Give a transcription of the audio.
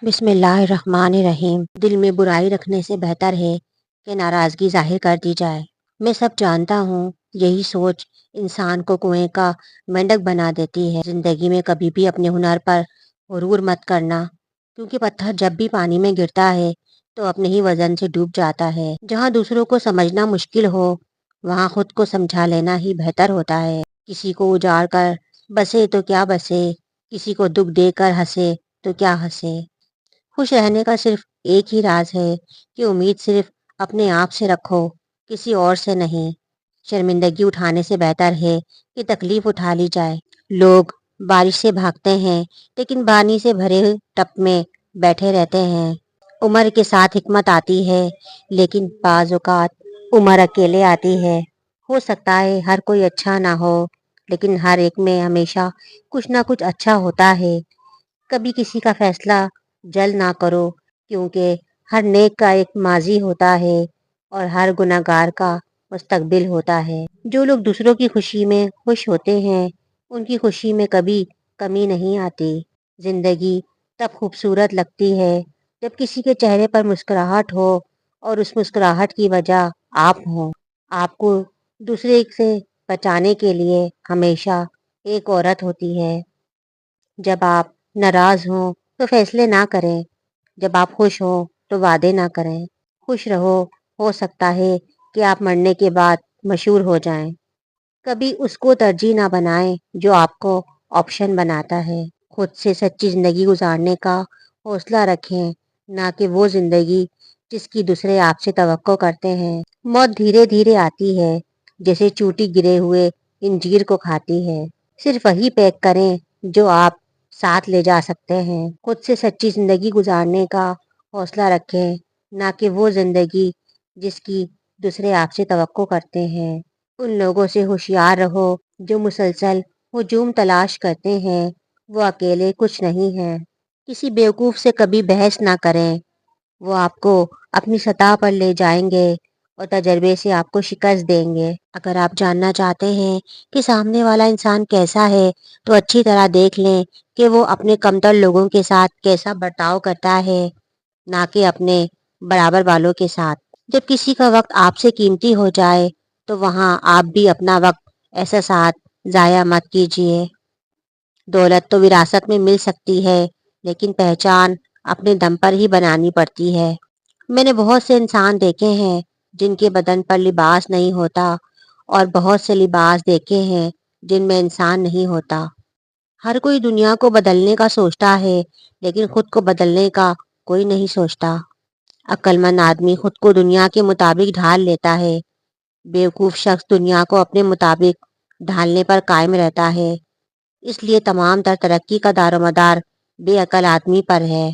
بسم اللہ الرحمن الرحیم۔ دل میں برائی رکھنے سے بہتر ہے کہ ناراضگی ظاہر کر دی جائے۔ میں سب جانتا ہوں، یہی سوچ انسان کو کنویں کا مینڈک بنا دیتی ہے۔ زندگی میں کبھی بھی اپنے ہنر پر غرور مت کرنا، کیونکہ پتھر جب بھی پانی میں گرتا ہے تو اپنے ہی وزن سے ڈوب جاتا ہے۔ جہاں دوسروں کو سمجھنا مشکل ہو، وہاں خود کو سمجھا لینا ہی بہتر ہوتا ہے۔ کسی کو اجاڑ کر بسے تو کیا بسے، کسی کو دکھ دے کر ہنسے تو کیا ہنسے۔ خوش رہنے کا صرف ایک ہی راز ہے کہ امید صرف اپنے آپ سے رکھو، کسی اور سے نہیں۔ شرمندگی اٹھانے سے بہتر ہے کہ تکلیف اٹھا لی جائے۔ لوگ بارش سے بھاگتے ہیں لیکن پانی سے بھرے ٹب میں بیٹھے رہتے ہیں۔ عمر کے ساتھ حکمت آتی ہے، لیکن بعض اوقات عمر اکیلے آتی ہے۔ ہو سکتا ہے ہر کوئی اچھا نہ ہو، لیکن ہر ایک میں ہمیشہ کچھ نہ کچھ اچھا ہوتا ہے۔ کبھی کسی کا فیصلہ جلد نہ کرو، کیونکہ ہر نیک کا ایک ماضی ہوتا ہے اور ہر گناہ گار کا مستقبل ہوتا ہے۔ جو لوگ دوسروں کی خوشی میں خوش ہوتے ہیں، ان کی خوشی میں کبھی کمی نہیں آتی۔ زندگی تب خوبصورت لگتی ہے جب کسی کے چہرے پر مسکراہٹ ہو اور اس مسکراہٹ کی وجہ آپ ہوں۔ آپ کو دوسرے سے بچانے کے لیے ہمیشہ ایک عورت ہوتی ہے۔ جب آپ ناراض ہوں تو فیصلے نہ کریں، جب آپ خوش ہوں تو وعدے نہ کریں۔ خوش رہو، ہو سکتا ہے کہ آپ مرنے کے بعد مشہور ہو جائیں۔ کبھی اس کو ترجیح نہ بنائیں جو آپ کو آپشن بناتا ہے۔ خود سے سچی زندگی گزارنے کا حوصلہ رکھیں، نہ کہ وہ زندگی جس کی دوسرے آپ سے توقع کرتے ہیں۔ موت دھیرے دھیرے آتی ہے، جیسے چوٹی گرے ہوئے انجیر کو کھاتی ہے۔ صرف وہی پیک کریں جو آپ ساتھ لے جا سکتے ہیں۔ خود سے سچی زندگی گزارنے کا حوصلہ رکھیں، نہ کہ وہ زندگی جس کی دوسرے آپ سے توقع کرتے ہیں۔ ان لوگوں سے ہوشیار رہو جو مسلسل ہجوم تلاش کرتے ہیں، وہ اکیلے کچھ نہیں ہیں۔ کسی بیوقوف سے کبھی بحث نہ کریں، وہ آپ کو اپنی سطح پر لے جائیں گے اور تجربے سے آپ کو شکست دیں گے۔ اگر آپ جاننا چاہتے ہیں کہ سامنے والا انسان کیسا ہے تو اچھی طرح دیکھ لیں کہ وہ اپنے کمتر لوگوں کے ساتھ کیسا برتاؤ کرتا ہے، نہ کہ اپنے برابر والوں کے ساتھ۔ جب کسی کا وقت آپ سے قیمتی ہو جائے تو وہاں آپ بھی اپنا وقت ایسا ساتھ ضائع مت کیجیے۔ دولت تو وراثت میں مل سکتی ہے، لیکن پہچان اپنے دم پر ہی بنانی پڑتی ہے۔ میں نے بہت سے انسان دیکھے ہیں جن کے بدن پر لباس نہیں ہوتا، اور بہت سے لباس دیکھے ہیں جن میں انسان نہیں ہوتا۔ ہر کوئی دنیا کو بدلنے کا سوچتا ہے، لیکن خود کو بدلنے کا کوئی نہیں سوچتا۔ عقل مند آدمی خود کو دنیا کے مطابق ڈھال لیتا ہے، بیوقوف شخص دنیا کو اپنے مطابق ڈھالنے پر قائم رہتا ہے۔ اس لیے تمام تر ترقی کا دار و مدار بے عقل آدمی پر ہے۔